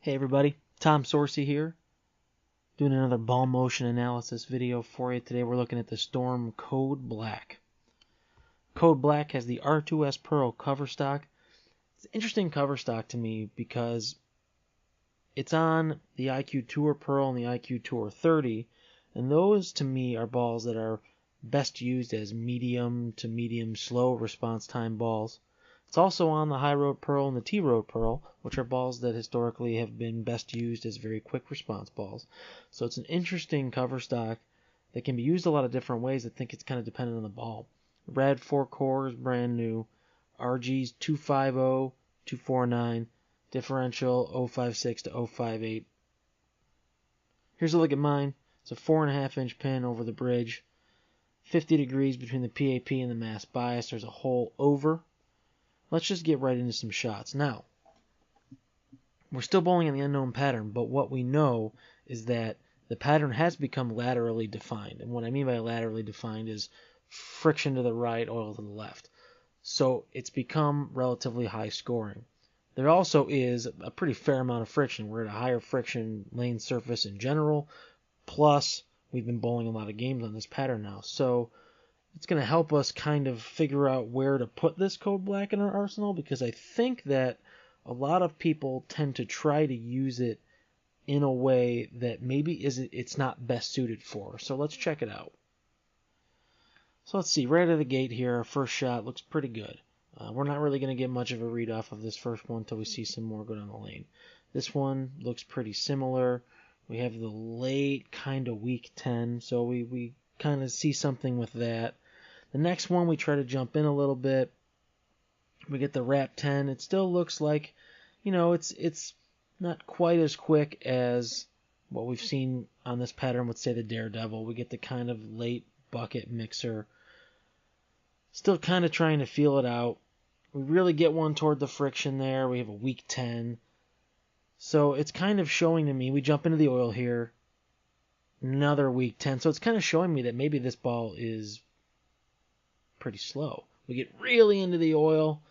Hey everybody, Tom Sorsey here, doing another ball motion analysis video for you. Today we're looking at the Storm Code Black. Code Black has the R2S Pearl cover stock. It's an interesting cover stock to me because it's on the IQ Tour Pearl and the IQ Tour 30, and those to me are balls that are best used as medium to medium slow response time balls. It's also on the High Road Pearl and the T Road Pearl, which are balls that historically have been best used as very quick response balls. So it's an interesting cover stock that can be used a lot of different ways. I think it's kind of dependent on the ball. Red 4 cores, brand new. RG's 250, 249, differential 056 to 058. Here's a look at mine. It's a 4.5 inch pin over the bridge, 50 degrees between the PAP and the mass bias. There's a hole over. Let's just get right into some shots. Now, we're still bowling in the unknown pattern, but what we know is that the pattern has become laterally defined. And what I mean by laterally defined is friction to the right, oil to the left. So it's become relatively high scoring. There also is a pretty fair amount of friction. We're at a higher friction lane surface in general, plus we've been bowling a lot of games on this pattern now. So it's going to help us kind of figure out where to put this Code Black in our arsenal, because I think that a lot of people tend to try to use it in a way that maybe it's not best suited for. So let's check it out. So let's see, right out of the gate here, our first shot looks pretty good. We're not really going to get much of a read off of this first one until we see some more go down the lane. This one looks pretty similar. We have the late kind of weak 10, so we kind of see something with that. The next one, we try to jump in a little bit. We get the wrap 10. It still looks like, it's not quite as quick as what we've seen on this pattern with, say, the Daredevil. We get the kind of late bucket mixer. Still kind of trying to feel it out. We really get one toward the friction there. We have a weak 10. So it's kind of showing to me, we jump into the oil here. Another weak 10. So it's kind of showing me that maybe this ball is pretty slow. We get really into the oil,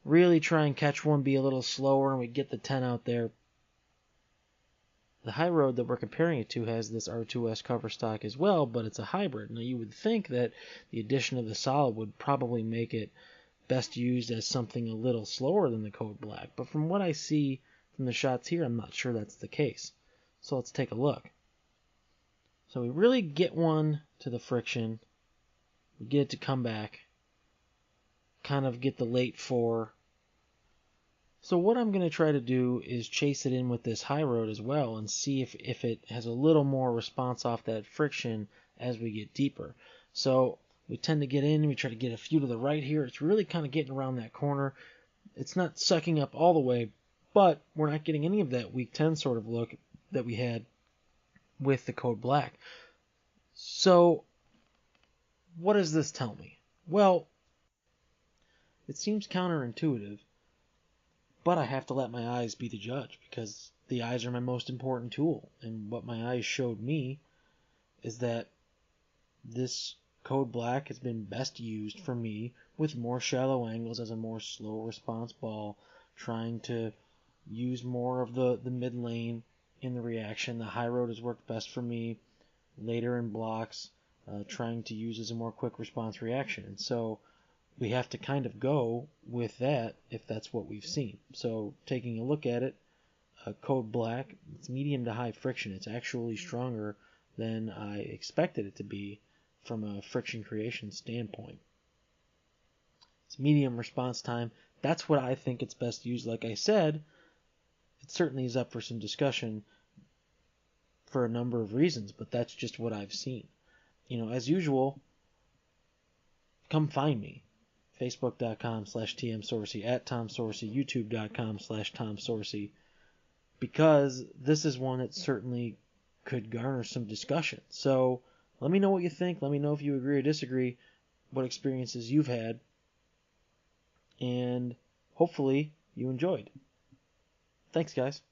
really try and catch one, be a little slower, and we get the 10 out there. The High Road that we're comparing it to has this R2S cover stock as well, but it's a hybrid. Now you would think that the addition of the solid would probably make it best used as something a little slower than the Code Black, but from what I see from the shots here, I'm not sure that's the case. So let's take a look. So we really get one to the friction. We get it to come back, kind of get the late 4. So what I'm going to try to do is chase it in with this High Road as well and see if it has a little more response off that friction as we get deeper. So we tend to get in, we try to get a few to the right here. It's really kind of getting around that corner. It's not sucking up all the way, but we're not getting any of that weak 10 sort of look that we had with the Code Black. So what does this tell me? Well, it seems counterintuitive, but I have to let my eyes be the judge because the eyes are my most important tool. And what my eyes showed me is that this Code Black has been best used for me with more shallow angles as a more slow response ball, trying to use more of the mid lane in the reaction. The High Road has worked best for me later in blocks, trying to use as a more quick response reaction. And so we have to kind of go with that if that's what we've seen. So taking a look at it, Code Black, it's medium to high friction. It's actually stronger than I expected it to be from a friction creation standpoint. It's medium response time. That's what I think it's best used. Like I said, it certainly is up for some discussion for a number of reasons, but that's just what I've seen. As usual, come find me. Facebook.com/TMSorsey, at Tom Sorsey, YouTube.com/Tom Sorsey, because this is one that certainly could garner some discussion. So let me know what you think. Let me know if you agree or disagree, what experiences you've had, and hopefully you enjoyed. Thanks, guys.